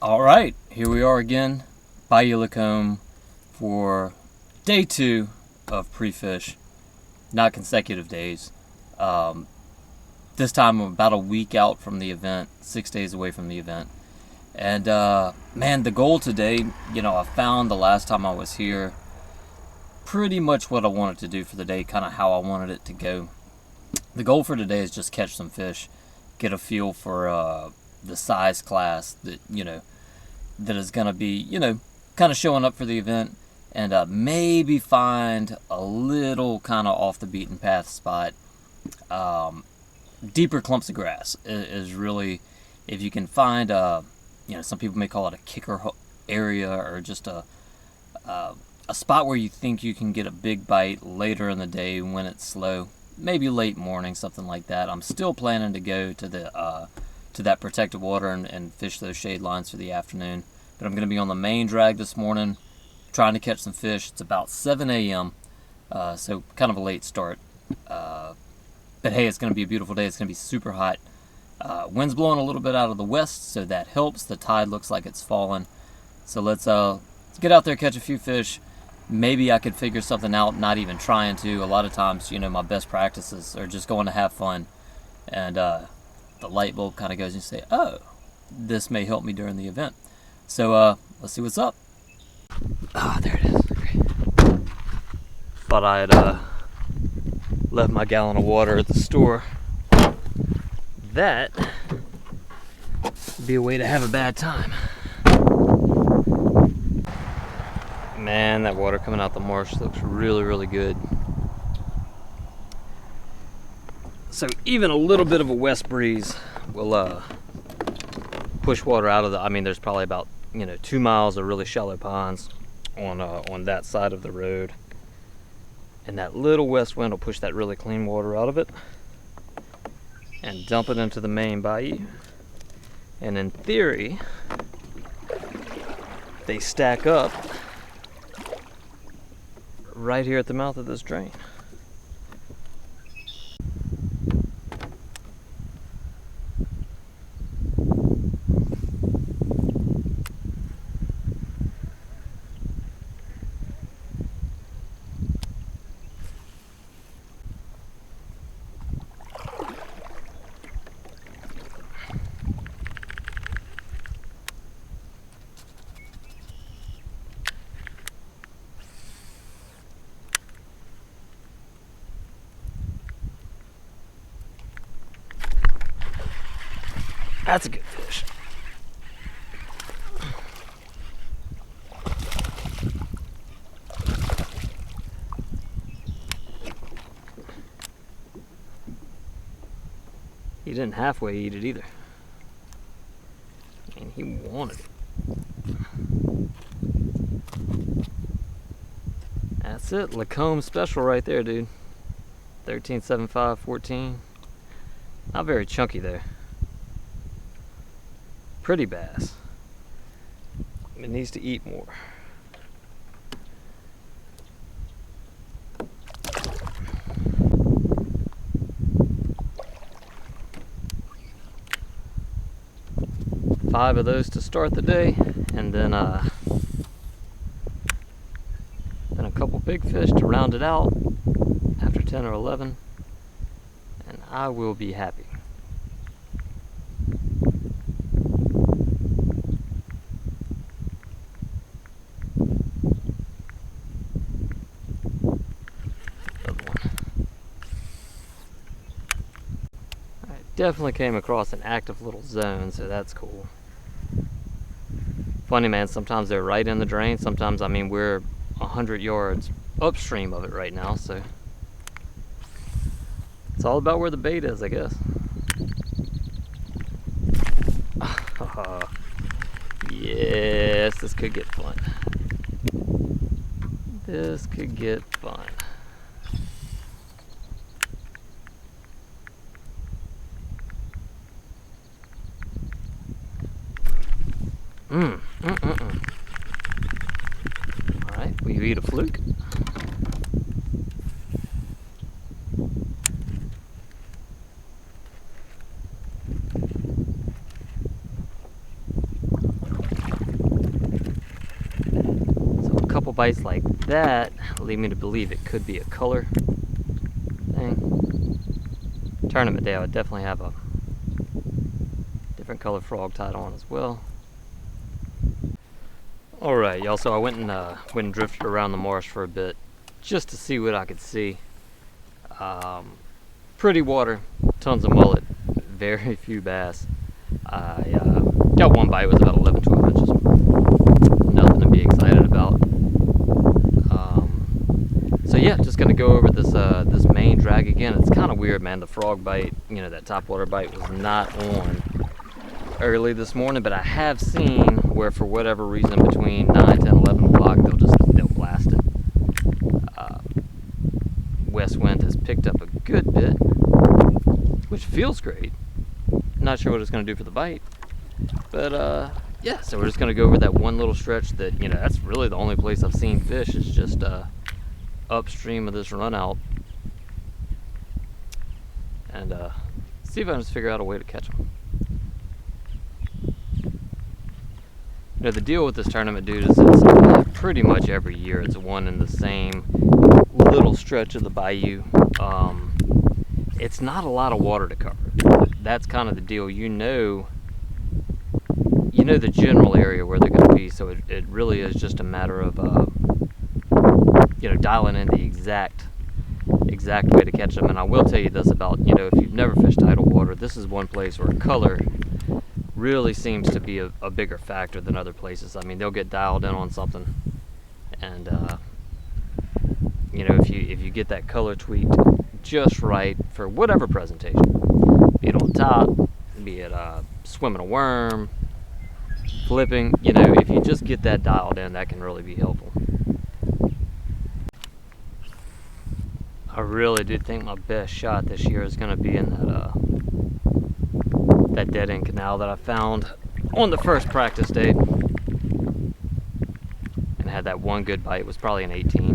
All right, here we are again, Bayou Lacombe, for day 2 of pre-fish, not consecutive days. Um, this time I'm about a week out from the event, 6 days away from the event. And man, the goal today, I found the last time I was here pretty much what I wanted to do for the day, kind of how I wanted it to go. The goal for today is just catch some fish, get a feel for the size class that is going to be, kind of showing up for the event, and maybe find a little kind of off the beaten path spot. Deeper clumps of grass is really, if you can find, some people may call it a kicker area, or just a spot where you think you can get a big bite later in the day when it's slow, maybe late morning, something like that. I'm still planning to go to that protected water and fish those shade lines for the afternoon. But I'm going to be on the main drag this morning, trying to catch some fish. It's about 7 a.m., so kind of a late start. But hey, it's going to be a beautiful day. It's going to be super hot. Wind's blowing a little bit out of the west, so that helps. The tide looks like it's falling. So let's get out there, catch a few fish. Maybe I could figure something out, not even trying to. A lot of times, my best practices are just going to have fun. And the light bulb kind of goes and you say, oh, this may help me during the event. So let's see what's up. There it is. Great. Thought I had left my gallon of water at the store. That would be a way to have a bad time. Man, that water coming out the marsh looks really, really good. So even a little bit of a west breeze will push water out of there's probably about 2 miles of really shallow ponds on that side of the road, and that little west wind will push that really clean water out of it and dump it into the main bayou. And in theory, they stack up right here at the mouth of this drain. That's a good fish. He didn't halfway eat it either. He wanted it. That's it, Lacombe special right there, dude. 13.75, 14. Not very chunky there. Pretty bass. It needs to eat more. Five of those to start the day, and then a couple big fish to round it out after 10 or 11, and I will be happy. Definitely came across an active little zone, so that's cool. Funny, man, sometimes they're right in the drain. Sometimes, we're 100 yards upstream of it right now, so it's all about where the bait is, I guess. Yes, this could get fun. This could get fun. Alright, will you eat a fluke? bites like that lead me to believe it could be a color thing. Tournament day, I would definitely have a different color frog tied on as well. Alright, y'all, so I went and drifted around the marsh for a bit just to see what I could see. Pretty water, tons of mullet, very few bass. I got one bite, it was about 11-12 inches. Nothing to be excited about. So yeah, just gonna go over this main drag again. It's kind of weird, man. The frog bite, you know, that topwater bite was not on early this morning, but I have seen where for whatever reason between 9, 10, 11 o'clock they'll blast it. West wind has picked up a good bit, which feels great. Not sure what it's going to do for the bite, but yeah, so we're just going to go over that one little stretch that, you know, that's really the only place I've seen fish is just upstream of this run out, and see if I can just figure out a way to catch them. You know, the deal with this tournament, dude, is it's pretty much every year it's one in the same little stretch of the bayou. It's not a lot of water to cover. That's kind of the deal. You know the general area where they're going to be, so it really is just a matter of you know, dialing in the exact way to catch them. And I will tell you this about, you know, if you've never fished tidal water, this is one place where color really seems to be a bigger factor than other places. I mean, they'll get dialed in on something, and you know, if you get that color tweaked just right for whatever presentation, be it on top, be it swimming a worm, flipping, you know, if you just get that dialed in, that can really be helpful. I really do think my best shot this year is going to be in that dead end canal that I found on the first practice day, and had that one good bite. It was probably an 18,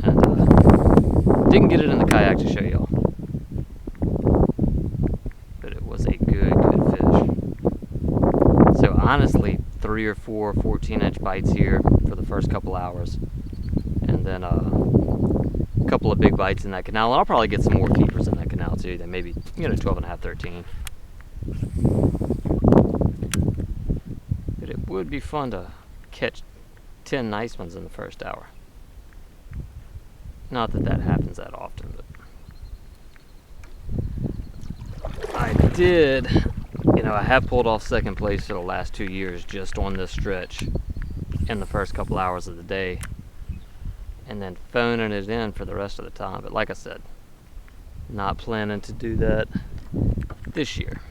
and didn't get it in the kayak to show y'all, but it was a good fish. So honestly, 3 or 4 14-inch bites here for the first couple hours, and then a couple of big bites in that canal, and I'll probably get some more keepers in that canal too. Then maybe, you know, 12.5, 13. But it would be fun to catch 10 nice ones in the first hour. Not that that happens that often, but I did, you know, I have pulled off second place for the last 2 years just on this stretch in the first couple hours of the day, and then phoning it in for the rest of the time. But like I said, not planning to do that this year.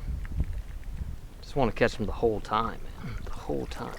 Just want to catch them the whole time, man. The whole time.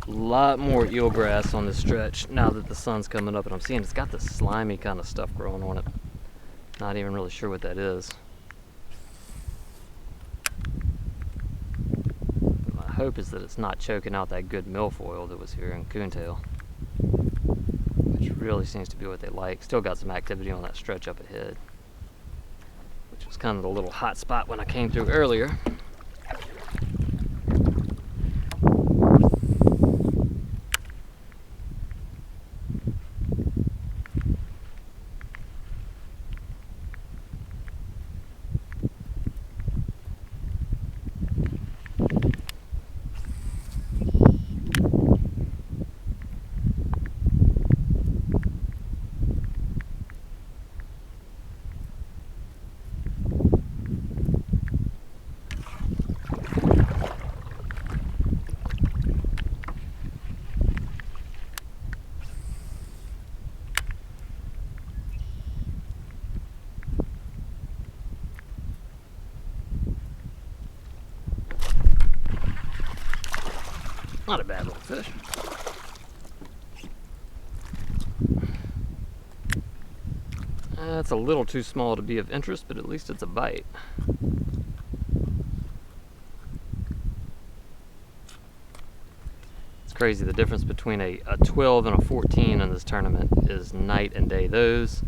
Lot more eelgrass on this stretch now that the sun's coming up, and I'm seeing it's got this slimy kind of stuff growing on it. Not even really sure what that is. My hope is that it's not choking out that good milfoil that was here in Coontail, which really seems to be what they like. Still got some activity on that stretch up ahead, which was kind of the little hot spot when I came through earlier. Not a bad little fish. That's a little too small to be of interest, but at least it's a bite. It's crazy, the difference between a 12 and a 14 in this tournament is night and day. Those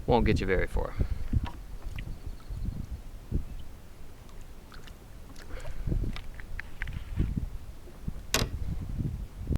won't get you very far.